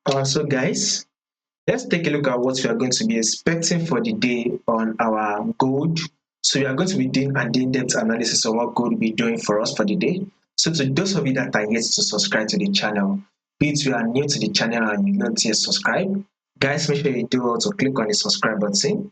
So guys, let's take a look at what we are going to be expecting for the day on our gold. So we are going to be doing an in-depth analysis of what gold will be doing for us for the day. So to those of you that are yet to subscribe to the channel, be it you are new to the channel and you not yet subscribe, guys, make sure you do also click on the subscribe button,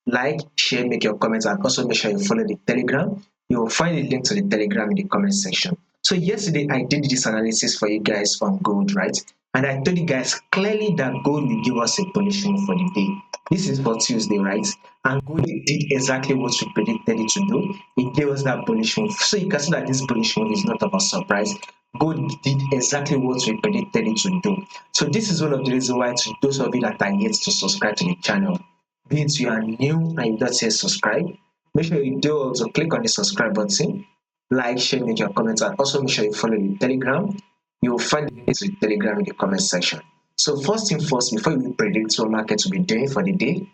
like, share, make your comments, and also make sure you follow the Telegram. You will find the link to the Telegram in the comment section. So yesterday I did this analysis for you guys on gold, right? And I told you guys clearly that gold will give us a bullish move for the day. This is for Tuesday, right? And gold did exactly what we predicted it to do. It gave us that bullish move. So you can see that this bullish move is not of a surprise. Gold did exactly what we predicted it to do. So this is one of the reasons why to those of you that are yet to subscribe to the channel, be it you are new and you don't yet subscribe, make sure you do also click on the subscribe button, like, share, make your comments, and also make sure you follow the Telegram. You will find the link to the Telegram in the comment section. So first thing first, before we predict what market will be doing for the day,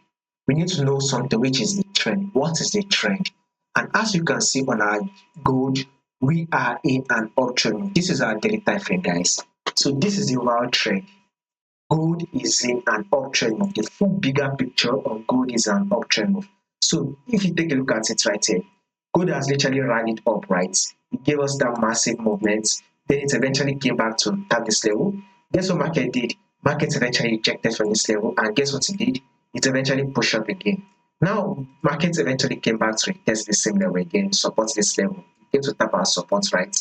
we need to know something, which is the trend. What is the trend? And as you can see on our gold, we are in an uptrend. This is our daily time frame, guys. So this is the overall trend. Gold is in an uptrend move. The full bigger picture of gold is an uptrend move. So if you take a look at it right here, gold has literally rallied up, right? It gave us that massive movement. Then it eventually came back to tap this level. Guess what market did? Market eventually ejected from this level, and guess what it did? It eventually pushed up again. Now, market eventually came back to test the same level again, support this level. It came to tap our support, right?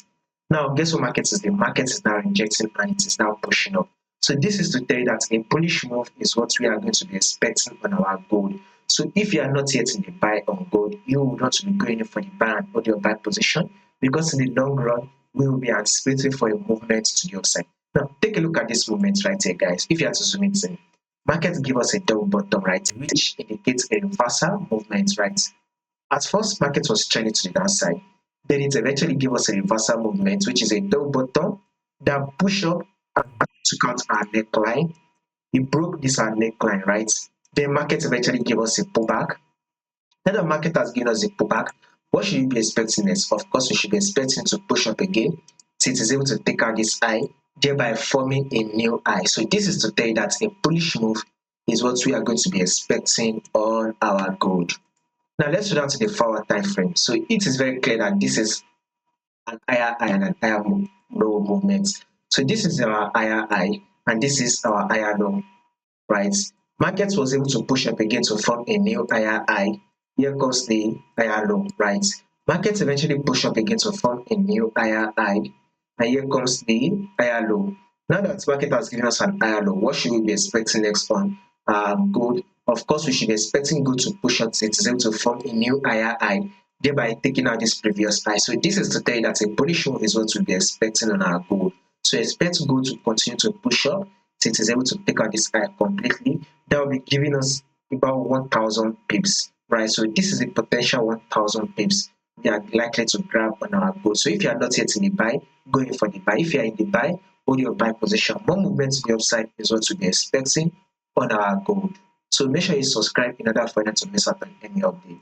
Now, guess what market is doing? Market is now rejecting and it is now pushing up. So this is to tell you that a bullish move is what we are going to be expecting on our gold. So if you are not yet in the buy on gold, you will not be going in for the buy and hold your buy position, because in the long run, we will be anticipating for a movement to the upside. Now, take a look at this movement right here, guys. If you have to zoom it in, market give us a double bottom, right, which indicates a reversal movement, right? At first, market was trending to the downside. Then it eventually gave us a reversal movement, which is a double bottom that push up and took out our neckline. It broke this our neckline, right? Then market eventually gave us a pullback. Now the market has given us a pullback. What should you be expecting next? Of course, we should be expecting to push up again till it is able to take out this high, thereby forming a new high. So this is to tell you that a bullish move is what we are going to be expecting on our gold. Now let's go down to the forward time frame. So it is very clear that this is an higher high and an higher low movement. So this is our higher high and this is our higher low, right? Market was able to push up again to form a new higher high. Here comes the higher low, right? Market eventually push up again to form a new higher high, and here comes the higher low. Now that market has given us an higher low, what should we be expecting next on gold? Of course, we should be expecting gold to push up to it is able to form a new higher high, thereby taking out this previous high. So this is to tell you that a bullish move is what we'll be expecting on our gold. So expect gold to continue to push up till it is able to take out this high completely. That will be giving us about 1,000 pips, right? So this is a potential 1,000 pips we are likely to grab on our gold. So if you are not yet in the buy, go in for the buy. If you are in the buy, hold your buy position. More movement to the upside is what we'll be expecting on our gold. So make sure you subscribe in order for you not to miss out on any update.